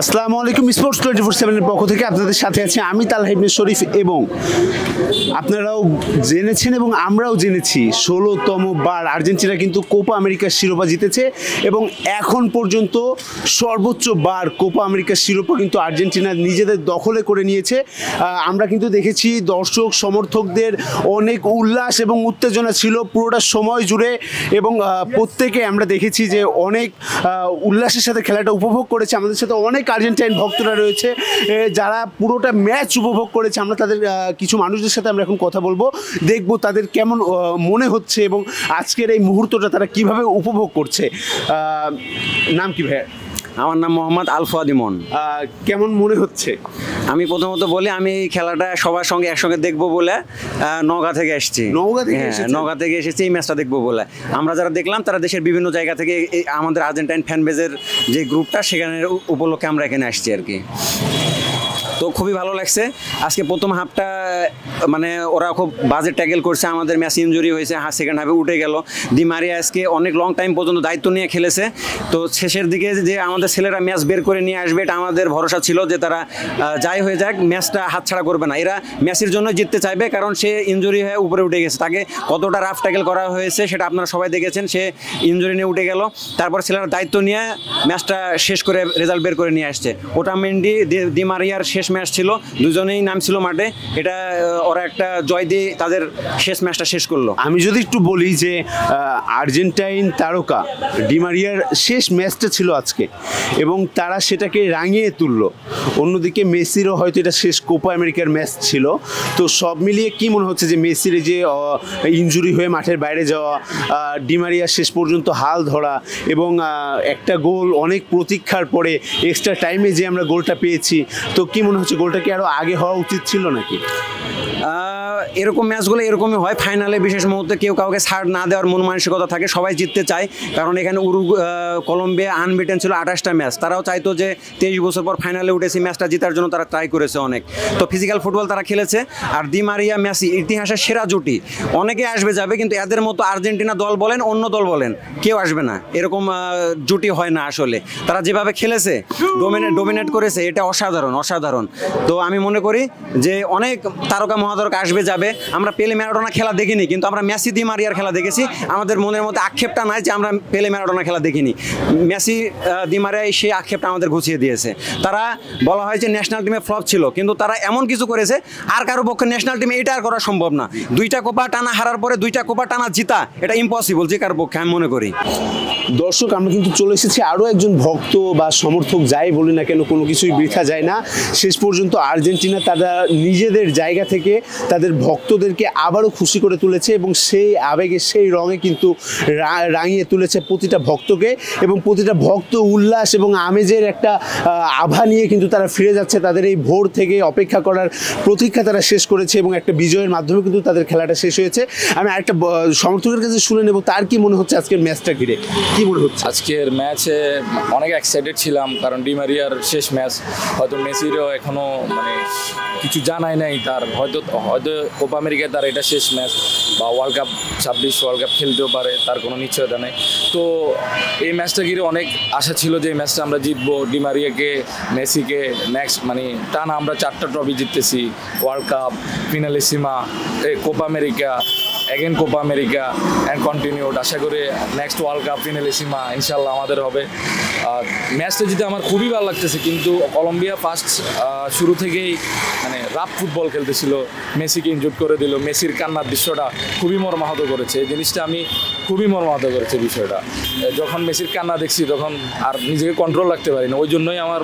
আসসালামু আলাইকুম। স্পোর্টস 24/7 এর পক্ষ থেকে আপনাদের সাথে আছি আমি তালহা ইবনে শরীফ এবং আপনারাও জেনেছেন এবং আমরাও জেনেছি 16তম বার আর্জেন্টিনা কিন্তু কোপা আমেরিকার শিরোপা জিতেছে এবং এখন পর্যন্ত সর্বোচ্চ বার কোপা আমেরিকার শিরোপা কিন্তু আর্জেন্টিনা নিজেদের দখলে করে নিয়েছে। আমরা কিন্তু দেখেছি দর্শক সমর্থকদের অনেক উল্লাস এবং উত্তেজনা ছিল পুরোটা সময় জুড়ে এবং প্রত্যেকে আমরা দেখেছি যে অনেক উল্লাসের সাথে খেলাটা উপভোগ করেছে। আমাদের সাথে অনেক আর্জেন্টাইন ভক্তরা রয়েছে যারা পুরোটা ম্যাচ উপভোগ করেছে। আমরা তাদের কিছু মানুষদের সাথে আমরা এখন কথা বলবো, দেখবো তাদের কেমন মনে হচ্ছে এবং আজকের এই মুহূর্তটা তারা কিভাবে উপভোগ করছে। নাম কি ভাই? আমার নাম মোহাম্মদ আল ফুয়াদ ইমন। কেমন মনে হচ্ছে? আমি প্রথমত বলি আমি এই খেলাটা সবার সঙ্গে একসঙ্গে দেখবো বলে নওগাঁ থেকে এসেছি। নওগাঁ থেকে এসেছি এই ম্যাচটা দেখবো বলে। আমরা যারা দেখলাম তারা দেশের বিভিন্ন জায়গা থেকে আমাদের আর্জেন্টাইন ফ্যান বেজের যে গ্রুপটা সেখানে উপলক্ষে আমরা এখানে আসছি আর কি। তো খুবই ভালো লাগছে। আজকে প্রথম হাফটা মানে ওরা খুব বাজে ট্যাকেল করছে, আমাদের ম্যাচ ইনজুরি হয়েছে, সেকেন্ড হাফে উঠে গেল। দি মারিয়া আজকে অনেক লং টাইম পর্যন্ত দায়িত্ব নিয়ে খেলেছে। তো শেষের দিকে যে আমাদের ছেলেরা ম্যাচ বের করে নিয়ে আসবে এটা আমাদের ভরসা ছিল যে তারা যাই হয়ে যাক ম্যাচটা হাতছাড়া করবে না। এরা ম্যাচের জন্য জিততে চাইবে কারণ সে ইনজুরি হয়ে উপরে উঠে গেছে। তাকে কতটা রাফ ট্যাকেল করা হয়েছে সেটা আপনারা সবাই দেখেছেন। সে ইনজুরি নিয়ে উঠে গেল, তারপর ছেলেরা দায়িত্ব নিয়ে ম্যাচটা শেষ করে রেজাল্ট বের করে নিয়ে আসছে। ওটামেন্ডি দি মারিয়ার শেষ ম্যাচ ছিল, দুজনেই নাম ছিল মাঠে। এটা ওরা একটা জয় দিয়ে তাদের শেষ ম্যাচটা শেষ করলো। আমি যদি একটু বলি যে আর্জেন্টাইন তারকা ডি মারিয়ার শেষ ম্যাচটা ছিল আজকে এবং তারা সেটাকে রাঙিয়ে তুললো। অন্যদিকে মেসিরও হয়তো এটা শেষ কোপা আমেরিকার ম্যাচ ছিল। তো সব মিলিয়ে কি মনে হচ্ছে যে মেসির যে ইনজুরি হয়ে মাঠের বাইরে যাওয়া, ডি মারিয়া শেষ পর্যন্ত হাল ধরা এবং একটা গোল অনেক প্রতীক্ষার পরে এক্সট্রা টাইমে যে আমরা গোলটা পেয়েছি, তো কি মনে হচ্ছে গোলটা কি আরও আগে হওয়া উচিত ছিল নাকি? এরকম ম্যাচগুলো এরকমই হয়। ফাইনালে বিশেষ মুহূর্তে কেউ কাউকে ছাড় না দেওয়ার মন মানসিকতা থাকে, সবাই জিততে চায়। কারণ এখানে কলম্বিয়া আনবিটেন ছিল 28টা ম্যাচ, তারাও চাইতো যে 23 বছর পর ফাইনালে উঠেছি ম্যাচটা জেতার জন্য তারা ট্রাই করেছে অনেক। তো ফিজিক্যাল ফুটবল তারা খেলেছে। আর দি মারিয়া মেসি ইতিহাসের সেরা জুটি। অনেকে আসবে যাবে কিন্তু এদের মতো আর্জেন্টিনা দল বলেন অন্য দল বলেন কেউ আসবে না, এরকম জুটি হয় না আসলে। তারা যেভাবে খেলেছে ডোমিনেট করেছে এটা অসাধারণ অসাধারণ। তো আমি মনে করি যে অনেক তারকা মহাতারকা আসবে যাবে। আমরা পেলে ম্যারাডোনা খেলা দেখিনি কিন্তু আমরা মেসি দি মারিয়ার খেলা দেখেছি। আমাদের মনের মধ্যে আক্ষেপটা নাই যে আমরা পেলে ম্যারাডোনা খেলা দেখিনি। মেসি দি মারিয়া সেই আক্ষেপটা আমাদের ঘুচিয়ে দিয়েছে। তারা বলা হয় যে ন্যাশনাল টিমে ফ্লপ ছিল কিন্তু তারা এমন কিছু করেছে আর কারো পক্ষে ন্যাশনাল টিমে এটা আর করা সম্ভব না। 2টা কোপা টানা হারার পরে 2টা কোপা টানা জিতা এটা ইম্পসিবল যে কারো পক্ষে, আমি মনে করি। দর্শক, আমরা কিন্তু চলে এসেছি আরও একজন ভক্ত বা সমর্থক, যাই বলি না কেন কোনো কিছুই বৃথা যায় না। শেষ পর্যন্ত আর্জেন্টিনা তারা নিজেদের জায়গা থেকে তাদের ভক্তদেরকে আবারও খুশি করে তুলেছে এবং সেই আবেগে সেই রঙে কিন্তু রাঙিয়ে তুলেছে প্রতিটা ভক্তকে এবং প্রতিটা ভক্ত উল্লাস এবং আমেজের একটা আভা নিয়ে কিন্তু তারা ফিরে যাচ্ছে। তাদের এই ভোর থেকে অপেক্ষা করার প্রতীক্ষা তারা শেষ করেছে এবং একটা বিজয়ের মাধ্যমে কিন্তু তাদের খেলাটা শেষ হয়েছে। আমি আরেকটা সমর্থকের কাছে শুনে নেব তার কি মনে হচ্ছে আজকের ম্যাচটা ঘিরে, কি মনে হচ্ছে? আজকের ম্যাচে অনেক এক্সাইটেড ছিলাম কারণ ডি মারিয়ার শেষ ম্যাচ। হয়তো মেসিরও এখনও মানে কিছু জানাই নাই, তার হয়তো কোপা আমেরিকায় তার এটা শেষ ম্যাচ বা ওয়ার্ল্ড কাপ 26 ওয়ার্ল্ড কাপ খেলতেও পারে, তার কোনো নিশ্চয়তা নেই। তো এই ম্যাচটা ঘিরে অনেক আশা ছিল যে এই ম্যাচটা আমরা জিতবো। ডি মারিয়াকে মেসিকে নেক্সট মানে টানা আমরা 4টা ট্রফি জিততেছি, world cup, Finalissima, Copa America, again Copa America and continued. আশা করি নেক্সট ওয়ার্ল্ড কাপ ফিনালিসিমা ইনশাল্লাহ আমাদের হবে। ম্যাচটা জিতে আমার খুবই ভালো লাগতেছে কিন্তু কলম্বিয়া ফার্স্ট শুরু থেকেই মানে রাফ ফুটবল খেলতেছিল, মেসিকে ইনজুর করে দিল। মেসির কান্নার দৃশ্যটা খুবই মর্মাহত করেছে, এই জিনিসটা আমি খুবই মর্মাহত করেছে বিষয়টা। যখন মেসির কান্না দেখছি তখন আর নিজেকে কন্ট্রোল রাখতে পারি না। ওই জন্যই আমার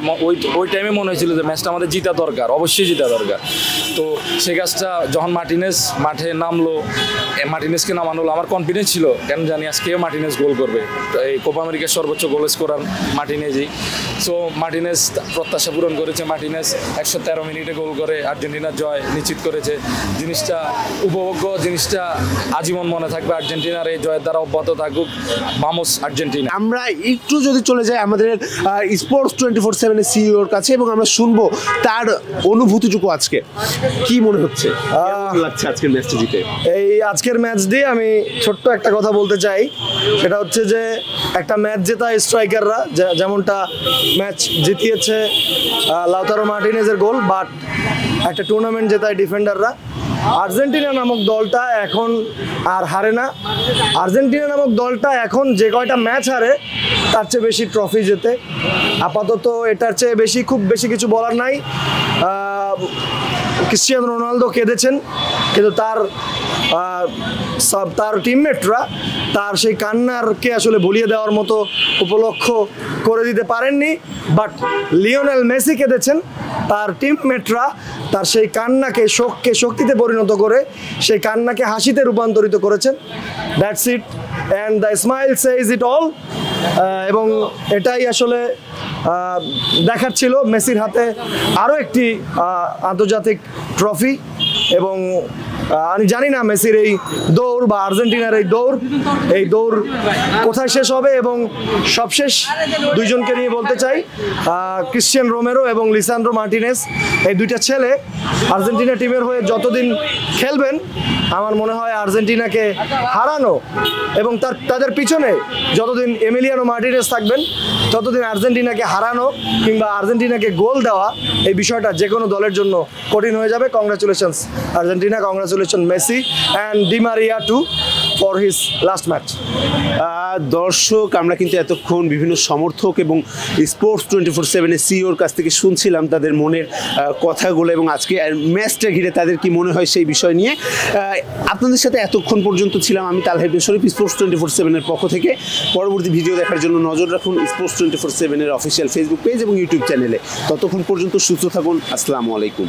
ওই টাইমে মনে হয়েছিল যে ম্যাচটা আমাদের জিতা দরকার, অবশ্যই জিতা দরকার। তো সেই কাজটা যখন মার্টিনেজ মাঠে নামলো, মার্টিনেজকে নামানো হলো, আমার কনফিডেন্স ছিল কেন জানি আজকেও মার্টিনেজ গোল করবে। এই কোপা আমেরিকার সর্বোচ্চ গোল স্কোরার মার্টিনেজই। সো মার্টিনেজ প্রত্যাশা পূরণ করেছে। মার্টিনেজ 113 মিনিটে গোল করে আর্জেন্টিনার জয় নিশ্চিত করেছে। জিনিসটা উপভোগ্য, জিনিসটা আজীবন মনে থাকবে। আর্জেন্টিনার এই জয়ের দ্বারা তারা অব্যাহত থাকুক। Vamos Argentina. আমরা একটু যদি চলে যাই আমাদের স্পোর্টস 24/7 সিইওর কাছে এবং আমরা শুনবো তার অনুভূতিটুকু আজকে কি মনে হচ্ছে, কেমন লাগছে আজকের ম্যাচটা জিতে। এই আজকের ম্যাচ দিয়ে আমি ছোট্ট একটা কথা বলতে চাই, সেটা হচ্ছে যে একটা ম্যাচ জেতা স্ট্রাইকাররা যেমনটা ম্যাচ জিতিয়েছে লাউতারো মার্টিনেজের গোল, বাট একটা টুর্নামেন্ট জেতায় ডিফেন্ডাররা। আর্জেন্টিনা নামক দলটা এখন আর হারে না। আর্জেন্টিনা নামক দলটা এখন যে কয়টা ম্যাচ হারে তার চেয়ে বেশি ট্রফি জেতে। আপাতত এটার চেয়ে বেশি খুব বেশি কিছু বলার নাই। ক্রিস্টিয়ানো রোনালদো কেঁদেছেন, কিন্তু তার টিমমেটরা তার সেই কান্নারকে আসলে ভুলিয়ে দেওয়ার মতো উপলক্ষ করে দিতে পারেননি। বাট লিওনেল মেসি কেঁদেছেন, তার টিমমেটরা তার সেই কান্নাকে শোককে শক্তিতে পরিণত করে সেই কান্নাকে হাসিতে রূপান্তরিত করেছেন। That's it and the smile Sage it all. এবং এটাই আসলে দেখার ছিল। মেসির হাতে আরও একটি আন্তর্জাতিক ট্রফি, এবং আমি জানি না মেসির এই দৌড় বা আর্জেন্টিনার এই দৌড় কোথায় শেষ হবে। এবং সবশেষ দুইজনকে নিয়ে বলতে চাই, ক্রিশ্চিয়ান রোমেরো এবং লিসান্দ্রো মার্টিনেজ, এই দুইটা ছেলে আর্জেন্টিনা টিমের হয়ে যতদিন খেলবেন আমার মনে হয় আর্জেন্টিনাকে হারানো এবং তাদের পিছনে যতদিন এমিলিয়ানো মার্টিনেজ থাকবেন ততদিন আর্জেন্টিনাকে হারানো কিংবা আর্জেন্টিনাকে গোল দেওয়া এই বিষয়টা যে কোনো দলের জন্য কঠিন হয়ে যাবে। Congratulations Argentina, congratulation Messi and Di Maria too for his last match. দর্শক, আমরা কিন্তু এতক্ষণ বিভিন্ন সমর্থক এবং স্পোর্টস 24/7 সিইওর কাছ থেকে শুনছিলাম তাদের মনের কথাগুলো এবং আজকে ম্যাচটা ঘিরে তাদের কি মনে হয় সেই বিষয় নিয়ে। আপনাদের সাথে এতক্ষণ পর্যন্ত ছিলাম আমি তালহা ইবনে শরীফ, স্পোর্টস 24/7 পক্ষ থেকে। পরবর্তী ভিডিও দেখার জন্য নজর রাখুন স্পোর্টস 24/7 অফিসিয়াল ফেসবুক পেজ এবং ইউটিউব চ্যানেলে। ততক্ষণ পর্যন্ত সুস্থ থাকুন। আসসালামু আলাইকুম।